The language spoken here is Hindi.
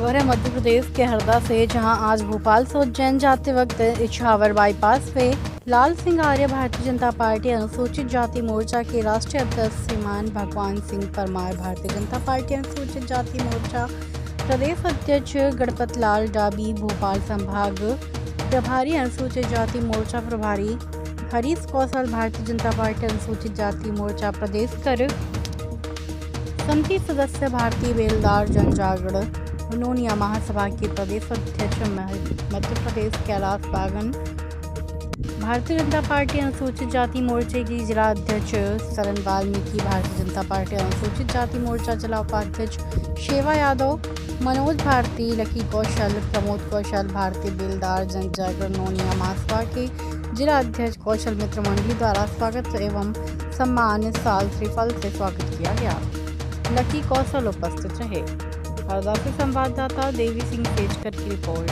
खबर है मध्य प्रदेश के हरदा से, जहां आज भोपाल से उज्जैन जाते वक्त इछावर बाईपास पे लाल सिंह आर्य भारतीय जनता पार्टी अनुसूचित जाति मोर्चा के राष्ट्रीय अध्यक्ष श्रीमान भगवान सिंह परमार, भारतीय जनता पार्टी अनुसूचित जाति मोर्चा प्रदेश अध्यक्ष गणपत लाल डाबी, भोपाल संभाग प्रभारी अनुसूचित जाति मोर्चा प्रभारी हरीश कौशल, भारतीय जनता पार्टी अनुसूचित जाति मोर्चा प्रदेश कर समिति सदस्य भारतीय बेलदार जनजागरण नोनिया महासभा के प्रदेश अध्यक्ष मध्य प्रदेश कैलाश बागन, भारतीय जनता पार्टी अनुसूचित जाति मोर्चे की जिला अध्यक्ष सरन वाल्मीकि, भारतीय जनता पार्टी अनुसूचित जाति मोर्चा जिला उपाध्यक्ष शेवा यादव, मनोज भारती, लकी कौशल, प्रमोद कौशल, भारतीय बेलदार जनजागरण नोनिया महासभा के जिला अध्यक्ष कौशल मित्र मंडली द्वारा स्वागत एवं सम्मान साल श्रीफल से स्वागत किया गया। लकी कौशल उपस्थित रहे। हरदा से संवाददाता देवी सिंह तेजकर की रिपोर्ट।